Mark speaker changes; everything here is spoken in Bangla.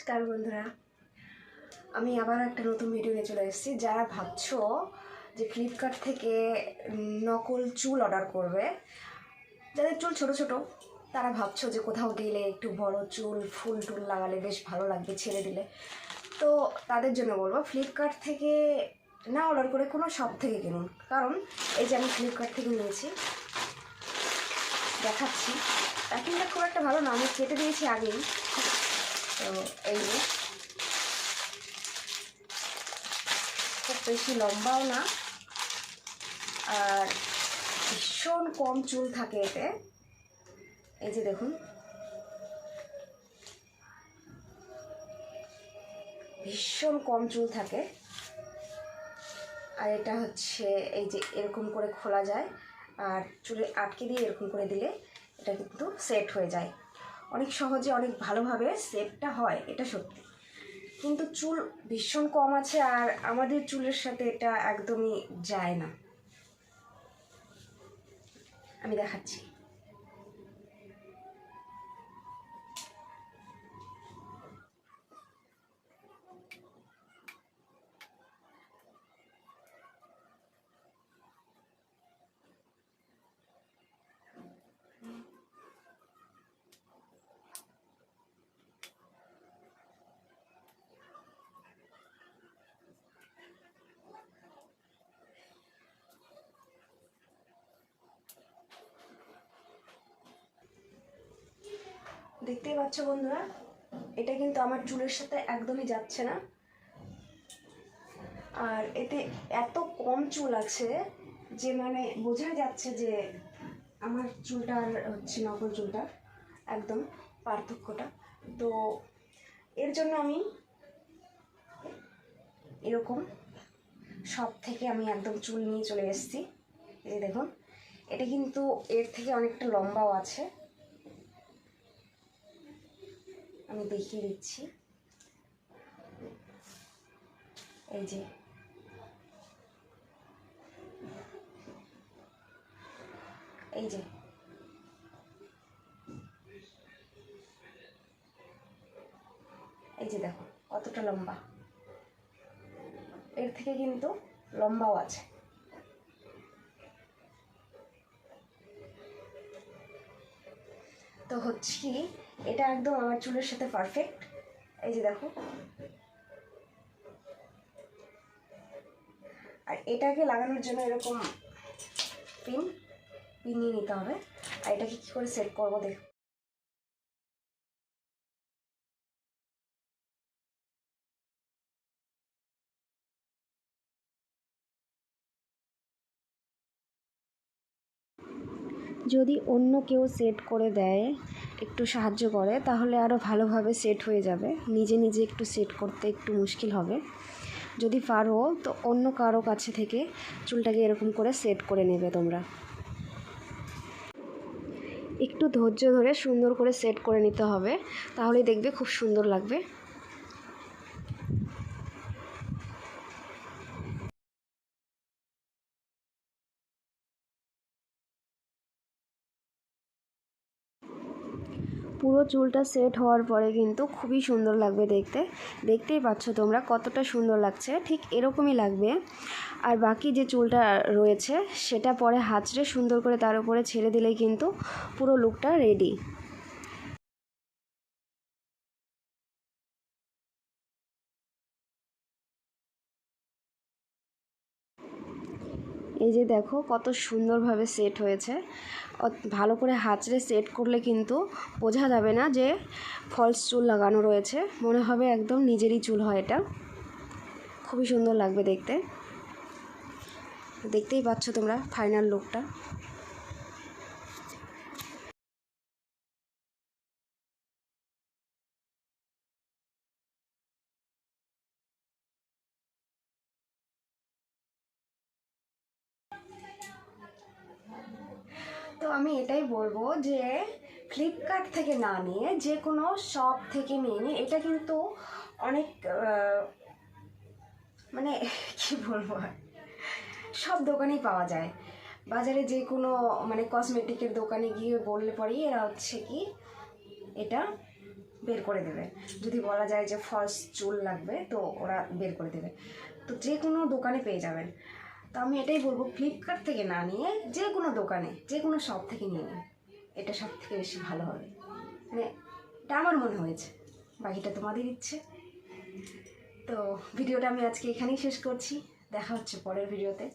Speaker 1: নমস্কার বন্ধুরা, আমি আবার একটা নতুন ভিডিও নিয়ে চলে এসেছি। যারা ভাবছো যে ফ্লিপকার্ট থেকে নকল চুল অর্ডার করবে, যাদের চুল ছোট ছোট, তারা ভাবছো যে কোথাও গেলে একটু বড় চুল ফুল টুল লাগালে বেশ ভালো লাগবে ছেড়ে দিলে, তো তাদের জন্য বলবো ফ্লিপকার্ট থেকে না অর্ডার করে কোনো শপ থেকে কিনুন। কারণ এই যে আমি ফ্লিপকার্ট থেকে নিয়েছি, দেখাচ্ছি। প্যাকিংটা খুব একটা ভালো না, আমি কেটে দিয়েছি আগেই। তো এই যে খুব বেশি লম্বাও না, আর ভীষণ কম চুল থাকে এতে। এই যে দেখুন, ভীষণ কম চুল থাকে। আর এটা হচ্ছে এই যে এরকম করে খোলা যায়, আর চুলে আটকে দিয়ে এরকম করে দিলে এটা কিন্তু সেট হয়ে যায়। অনেক সহজে অনেক ভালোভাবে সেটটা হয়, এটা সত্যি। কিন্তু চুল ভীষণ কম আছে, আর আমাদের চুলের সাথে এটা একদমই যায় না। আমি দেখাচ্ছি। দেখতেই পাচ্ছ বন্ধুরা, এটা কিন্তু আমার চুলের সাথে একদমই যাচ্ছে না। আর এতে এত কম চুল আছে যে মানে বোঝা যাচ্ছে যে আমার চুলটার হচ্ছে নকল চুলটা একদম পার্থক্যটা। তো এর জন্য আমি এরকম সব থেকে আমি একদম চুল নিয়ে চলে এসেছি। এই দেখুন, এটা কিন্তু এর থেকে অনেকটা লম্বাও আছে, আমি দেখিয়ে দিচ্ছি। এই যে এই যে এই যে দেখো কতটা লম্বা, এর থেকে কিন্তু লম্বাও আছে। তো হচ্ছে কি, এটা একদম আমার চুলের সাথে পারফেক্ট। এই যে দেখো, আর এটাকে লাগানোর জন্য এরকম পিন নিয়ে নিতে হবে। আর এটাকে কী করে সেট করবো দেখ। যদি অন্য কেউ সেট করে দেয়, একটু সাহায্য করে, তাহলে আরও ভালোভাবে সেট হয়ে যাবে। নিজে নিজে একটু সেট করতে একটু মুশকিল হবে। যদি পারো তো অন্য কারো কাছে থেকে চুলটাকে এরকম করে সেট করে নেবে তোমরা। একটু ধৈর্য ধরে সুন্দর করে সেট করে নিতে হবে, তাহলেই দেখবে খুব সুন্দর লাগবে। পুরো চুলটা সেট হওয়ার পরে কিন্তু খুবই সুন্দর লাগবে দেখতে। দেখতেই পাচ্ছ তোমরা কতটা সুন্দর লাগছে, ঠিক এরকমই লাগবে। আর বাকি যে চুলটা রয়েছে সেটা পরে হাঁচড়ে সুন্দর করে তার উপরে ছেড়ে দিলেই কিন্তু পুরো লুকটা রেডি। এই যে দেখো কত সুন্দরভাবে সেট হয়েছে। ভালো করে হাঁচড়ে সেট করলে কিন্তু বোঝা যাবে না যে ফলস চুল লাগানো রয়েছে, মনে হবে একদম নিজেরই চুল হয়। এটা খুবই সুন্দর লাগবে দেখতে। দেখতেই পাচ্ছ তোমরা ফাইনাল লুকটা। তো আমি এটাই বলবো যে ফ্লিপকার্ট থেকে না নিয়ে যে কোনো শপ থেকে নিয়ে নিয়ে, এটা কিন্তু অনেক মানে কি বলবো, সব দোকানেই পাওয়া যায়। বাজারে যে কোনো মানে কসমেটিকের দোকানে গিয়ে বললে পরেই এরা হচ্ছে কি এটা বের করে দেবে। যদি বলা যায় যে ফলস চুল লাগবে তো ওরা বের করে দেবে। তো যে কোনো দোকানে পেয়ে যাবেন। তো আমি এটাই বলবো, ফ্লিপকার্ট থেকে না নিয়ে যে কোনো দোকানে, যে কোনো শপ থেকে নিয়ে নিন, এটা সব থেকে বেশি ভালো হবে। মানে এটা আমার মনে হয়েছে, বাকিটা তোমাদের ইচ্ছে। তো ভিডিওটা আমি আজকে এখানেই শেষ করছি, দেখা হচ্ছে পরের ভিডিওতে।